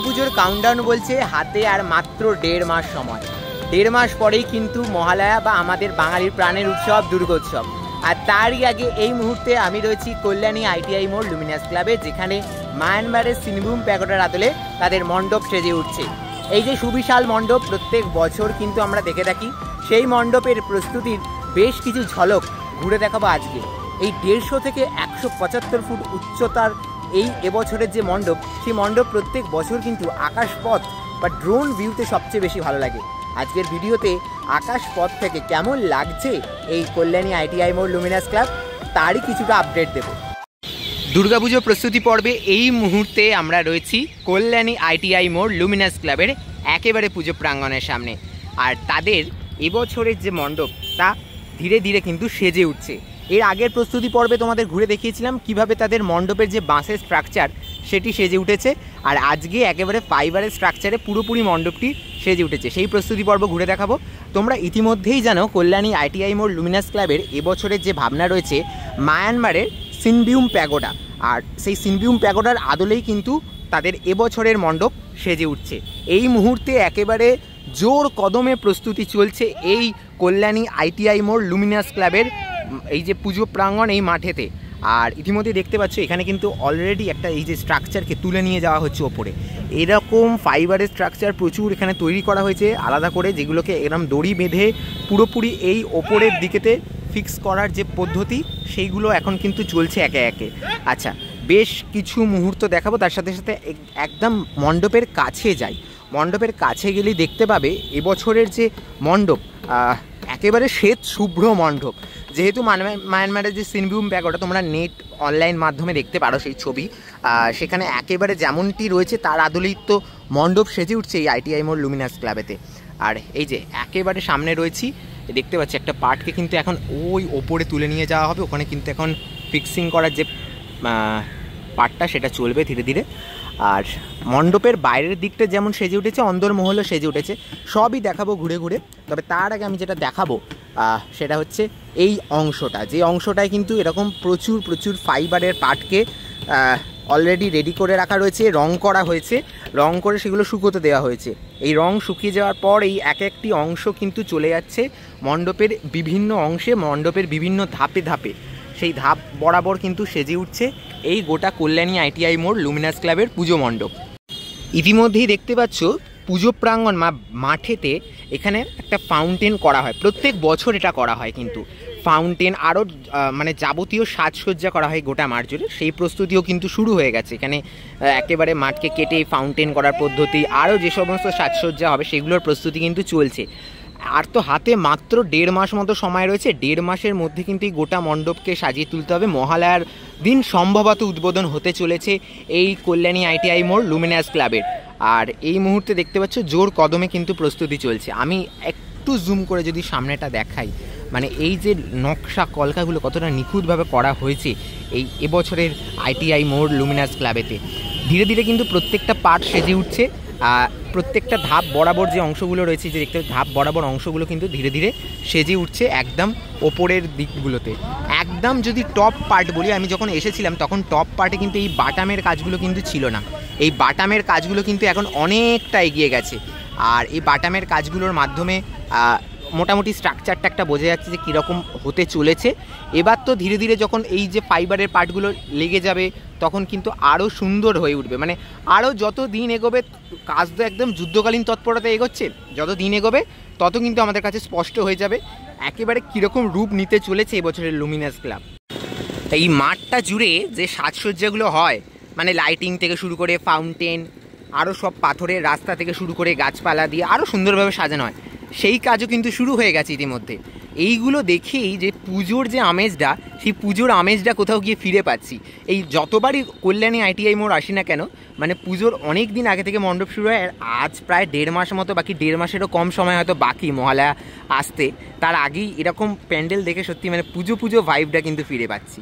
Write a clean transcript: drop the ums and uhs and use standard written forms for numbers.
দুর্গাপুজোর কাউন্টডাউন বলছে হাতে আর মাত্র 1.5 মাস সময়। 1.5 মাস পরেই কিন্তু মহালয়া বা আমাদের বাঙালির প্রাণের উৎসব দুর্গোৎসব। আর তারই আগে এই মুহূর্তে আমি রয়েছি কল্যাণী ITI মোড় লুমিনাস ক্লাবে, যেখানে মায়ানমারের সিনভূম প্যাগোডার আদলে তাদের মণ্ডপ সেজে উঠছে। এই যে সুবিশাল মণ্ডপ প্রত্যেক বছর কিন্তু আমরা দেখে থাকি, সেই মণ্ডপের প্রস্তুতির বেশ কিছু ঝলক ঘুরে দেখাবো আজকে। এই 150 থেকে 175 ফুট উচ্চতার এই এবছরের যে মণ্ডপ, সেই মণ্ডপ প্রত্যেক বছর কিন্তু আকাশপথ বা ড্রোন ভিউতে সবচেয়ে বেশি ভালো লাগে। আজকের ভিডিওতে আকাশপথ থেকে কেমন লাগছে এই কল্যাণী ITI মোড় লুমিনাস ক্লাব তারই কিছুটা আপডেট দেব। দুর্গাপুজো প্রস্তুতি পর্বে এই মুহূর্তে আমরা রয়েছি কল্যাণী ITI মোড় লুমিনাস ক্লাবের একেবারে পুজো প্রাঙ্গণের সামনে। আর তাদের এবছরের যে মণ্ডপ তা ধীরে ধীরে কিন্তু সেজে উঠছে। এর আগের প্রস্তুতি পর্বে তোমাদের ঘুরে দেখিয়েছিলাম কিভাবে তাদের মণ্ডপের যে বাঁশের স্ট্রাকচার সেটি সেজে উঠেছে, আর আজকে একেবারে ফাইবারের স্ট্রাকচারে পুরোপুরি মণ্ডপটি সেজে উঠেছে, সেই প্রস্তুতি পর্ব ঘুরে দেখাবো। তোমরা ইতিমধ্যেই জানো কল্যাণী ITI মোড় লুমিনাস ক্লাবের এবছরের যে ভাবনা রয়েছে মায়ানমারের সিনভূম প্যাগোডা, আর সেই সিনভূম প্যাগোডার আদলেই কিন্তু তাদের এবছরের মণ্ডপ সেজে উঠছে। এই মুহূর্তে একেবারে জোর কদমে প্রস্তুতি চলছে এই কল্যাণী ITI মোড় লুমিনাস ক্লাবের এই যে পুজো প্রাঙ্গণ এই মাঠেতে। আর ইতিমধ্যে দেখতে পাচ্ছ এখানে কিন্তু অলরেডি একটা এই যে স্ট্রাকচারকে তুলে নিয়ে যাওয়া হচ্ছে ওপরে। এরকম ফাইবারের স্ট্রাকচার প্রচুর এখানে তৈরি করা হয়েছে আলাদা করে, যেগুলোকে এরকম দড়ি বেঁধে পুরোপুরি এই ওপরের দিকেতে ফিক্স করার যে পদ্ধতি সেইগুলো এখন কিন্তু চলছে একে একে। আচ্ছা, বেশ কিছু মুহূর্ত দেখাবো, তার সাথে সাথে একদম মণ্ডপের কাছে যাই। মণ্ডপের কাছে গেলেই দেখতে পাবে এবছরের যে মণ্ডপ একেবারে শ্বেত শুভ্র মণ্ডপ। যেহেতু মায়ানমারের যে সিনভূম প্যাগোডা তোমরা নেট অনলাইন মাধ্যমে দেখতে পারো সেই ছবি, সেখানে একেবারে যেমনটি রয়েছে তার আদলেই তো মণ্ডপ সেজে উঠছে এই ITI মোড় লুমিনাস ক্লাবেতে। আর এই যে একেবারে সামনে রয়েছি, দেখতে পাচ্ছি একটা পার্টকে কিন্তু এখন ওই ওপরে তুলে নিয়ে যাওয়া হবে। ওখানে কিন্তু এখন ফিক্সিং করার যে পার্টটা সেটা চলবে ধীরে ধীরে। আর মণ্ডপের বাইরের দিকটা যেমন সেজে উঠেছে, অন্দরমহলও সেজে উঠেছে, সবই দেখাবো ঘুরে ঘুরে। তবে তার আগে আমি যেটা দেখাবো সেটা হচ্ছে এই অংশটা, যে অংশটায় কিন্তু এরকম প্রচুর প্রচুর ফাইবারের পার্টকে অলরেডি রেডি করে রাখা রয়েছে, রং করা হয়েছে, রং করে সেগুলো শুকোতে দেওয়া হয়েছে। এই রং শুকিয়ে যাওয়ার পর এই এক একটি অংশ কিন্তু চলে যাচ্ছে মণ্ডপের বিভিন্ন অংশে, মণ্ডপের বিভিন্ন ধাপে ধাপে। সেই ধাপ বরাবর কিন্তু সেজে উঠছে এই গোটা কল্যাণী ITI মোড় লুমিনাস ক্লাবের পুজো মণ্ডপ। ইতিমধ্যেই দেখতে পাচ্ছ পুজো প্রাঙ্গণ মাঠেতে এখানে একটা ফাউন্টেন করা হয়, প্রত্যেক বছর এটা করা হয় কিন্তু ফাউন্টেন আরও মানে যাবতীয় সাজসজ্জা করা হয় গোটা মাঠ জুড়ে। সেই প্রস্তুতিও কিন্তু শুরু হয়ে গেছে। এখানে একেবারে মাঠকে কেটে ফাউন্টেন করার পদ্ধতি, আরও যে সমস্ত সাজসজ্জা হবে সেগুলোর প্রস্তুতি কিন্তু চলছে। আর তো হাতে মাত্র 1.5 মাস মতো সময় রয়েছে। 1.5 মাসের মধ্যে কিন্তু এই গোটা মণ্ডপকে সাজিয়ে তুলতে হবে। মহালয়ার দিন সম্ভবত উদ্বোধন হতে চলেছে এই কল্যাণী ITI মোড় লুমিনাস ক্লাবের। আর এই মুহূর্তে দেখতে পাচ্ছ জোর কদমে কিন্তু প্রস্তুতি চলছে। আমি একটু জুম করে যদি সামনেটা দেখাই, মানে এই যে নকশা কলকাগুলো কতটা নিখুঁতভাবে করা হয়েছে এই এবছরের ITI মোড় লুমিনাস ক্লাবেতে। ধীরে ধীরে কিন্তু প্রত্যেকটা পার্ট সেজে উঠছে। প্রত্যেকটা ধাপ বরাবর যে অংশগুলো রয়েছে, যে দেখতে ধাপ বরাবর অংশগুলো কিন্তু ধীরে ধীরে সেজে উঠছে একদম ওপরের দিকগুলোতে। একদম যদি টপ পার্ট বলি, আমি যখন এসেছিলাম তখন টপ পার্টে কিন্তু এই বাটামের কাজগুলো কিন্তু ছিল না। এই বাটামের কাজগুলো কিন্তু এখন অনেকটা এগিয়ে গেছে। আর এই বাটামের কাজগুলোর মাধ্যমে মোটামুটি স্ট্রাকচারটা একটা বোঝা যাচ্ছে যে কীরকম হতে চলেছে। এবার তো ধীরে ধীরে যখন এই যে ফাইবারের পার্টগুলো লেগে যাবে তখন কিন্তু আরও সুন্দর হয়ে উঠবে। মানে আরও যত দিন এগোবে, কাজ তো একদম যুদ্ধকালীন তৎপরতা এগোচ্ছে, যত দিন এগোবে তত কিন্তু আমাদের কাছে স্পষ্ট হয়ে যাবে একেবারে কীরকম রূপ নিতে চলেছে এবছরের লুমিনাস ক্লাব। এই মাঠটা জুড়ে যে সাজসজ্জাগুলো হয়, মানে লাইটিং থেকে শুরু করে ফাউন্টেন, আরও সব পাথরের রাস্তা থেকে শুরু করে গাছপালা দিয়ে আরও সুন্দরভাবে সাজানো হয়, সেই কাজও কিন্তু শুরু হয়ে গেছে ইতিমধ্যে। এইগুলো দেখেই যে পুজোর যে আমেজটা, সেই পুজোর আমেজটা কোথাও গিয়ে ফিরে পাচ্ছি। এই যতবারই কল্যাণী ITI মোড় আসি না কেন, মানে পুজোর অনেক দিন আগে থেকে মণ্ডপ শুরু হয়। আজ প্রায় 1.5 মাস মতো বাকি, 1.5 মাসেরও কম সময় হয়তো বাকি মহালয়া আসতে। তার আগেই এরকম প্যান্ডেল দেখে সত্যি মানে পুজো ভাইবটা কিন্তু ফিরে পাচ্ছি।